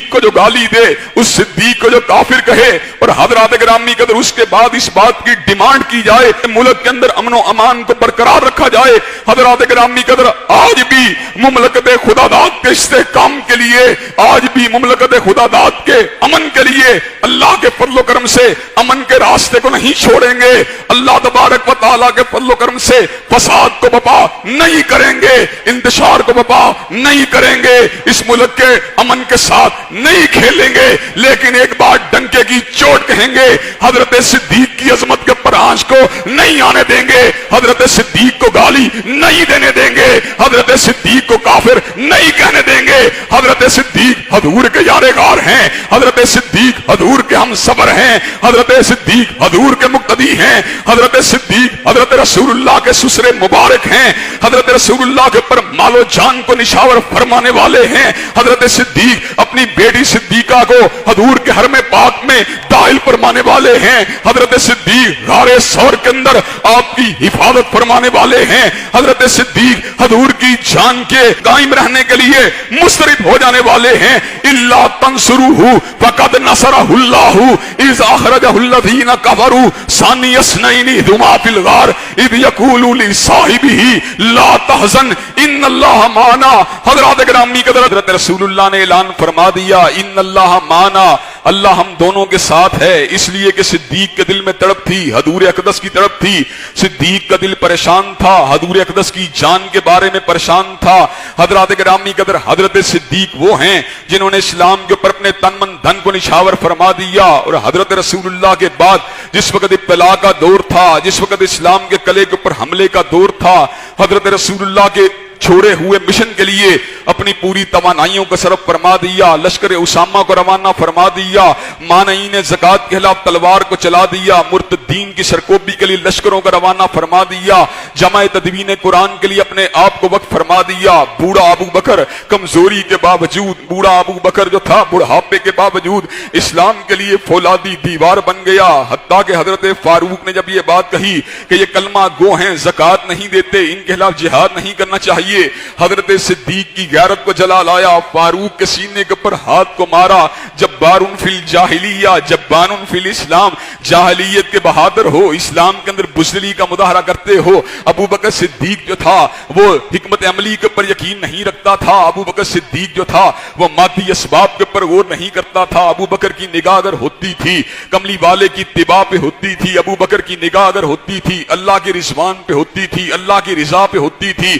सिद्दीक को जो गाली दे, उस सिद्दीक को जो काफिर कहे, और हजरात गिरामी कदर उसके बाद इस बात की डिमांड की जाए मुल्क के अंदर अमन और अमान को बरकरार रखा जाए। हजरात गिरामी कदर आज भी मुमलकत खुदादाद के इस्तेहकाम के लिए, आज भी मुमलकत खुदादाद के अमन के लिए अल्लाह के फजल करम से अमन के रास्ते को नहीं छोड़ेंगे। अल्लाह तबारक व तआला के फजल करम से फसाद को बपा नहीं करेंगे, इंतशार को बपा नहीं करेंगे, इस मुल्क के अमन के साथ नहीं खेलेंगे, लेकिन एक बार डंके की चोट कहेंगे, हजरत सिद्दीक की अजमत के ऊपर आंच को नहीं आने देंगे, हजरत सिद्दीक को गाली नहीं देने देंगे, हजरत सिद्दीक को काफिर नहीं कहने देंगे। हजरत सिद्दीक हजूर के यारेगार हैं, हजरत सिद्दीक हजूर के हम सबर हैं, हजरत सिद्दीक हजूर के मुक्तदी हैं, हजरत सिद्दीक हजरत रसूलुल्लाह के सुसरे मुबारक हैं, हजरत रसूलुल्लाह के ऊपर मालो जान को निशावर फरमाने वाले हैं। हजरत सिद्दीक अपनी बेटी सिद्दीका को हजूर के हरमे पाक में दाखिल फरमाने वाले हैं। हजरत सिद्दीक गारे सौर के अंदर आपकी हिफाजत फरमाने वाले हैं। हजरत सिद्दीक हजूर की जान के कायम रहने के लिए मुस्तरिद हो जाने वाले हैं। इल्ला तंसुरूहु फकद नसरहुल्लाहु इज़ अखरजहुल्लज़ीना कफरू सानी यसनैनि हुमा फिल गार इज़ यक़ूलु लिसाहिबिही ला तहज़न इन्नल्लाह माना। हज़रात गिरामी कदर हज़रत रसूलुल्लाह ने ऐलान फरमा दिया, इन्नल्लाह माना, अल्लाह हम दोनों के साथ है। इसलिए कि सिद्दीक के दिल में तड़प थी, हजूर अक़दस की तड़प थी। सिद्दीक का दिल परेशान था, हजूर अक़दस की जान के बारे में परेशान था। हज़रात गिरामी कदर हजरत सिद्दीक वो हैं जिन्होंने इस्लाम के ऊपर अपने तन मन धन को निछावर फरमा दिया। और हजरत रसूलुल्लाह के बाद जिस वक्त इब्तिला का दौर था, जिस वक्त इस्लाम के कले के ऊपर हमले का दौर था, हजरत रसूलुल्लाह के छोड़े हुए मिशन के लिए अपनी पूरी तवानाइयों को सरफ फरमा दिया। लश्कर उसामा को रवाना फरमा दिया, मानईन ज़कात के खिलाफ तलवार को चला दिया, मुर्तदीन की सरकोबी के लिए लश्करों को रवाना फरमा दिया, जमाए तदवीन कुरान के लिए अपने आप को वक्त फरमा दिया। बूढ़ा अबू बकर कमजोरी के बावजूद, बूढ़ा अबू बकर जो था बुढ़ापे के बावजूद इस्लाम के लिए फौलादी दीवार बन गया। हत्ता के हजरत फारूक ने जब ये बात कही कि ये कलमा गो हैं, ज़कात नहीं देते, इनके खिलाफ जिहाद नहीं करना चाहिए, हजरत सिद्दीक की गैरत को जला लाया, फारूक के सीने के ऊपर हाथ को मारा। जब्बारुन फिल जाहिलिया जब्बानुन फिल इस्लाम, जाहिलियत के बहादुर हो, इस्लाम के अंदर बुज़दिली का मुजाहरा करते हो। अबू बकर सिद्दीक जो था वो हिकमत अमली के ऊपर यकीन नहीं रखता था। अबू बकर सिद्दीक जो था वो मादी असबाब के ऊपर गौर नहीं करता था। अबू बकर की निगाह अगर होती थी कमली वाले की इत्तिबा पे होती थी, अबू बकर की निगाह अगर होती थी अल्लाह के रिज़वान पे होती थी, अल्लाह की रिजा पे होती थी।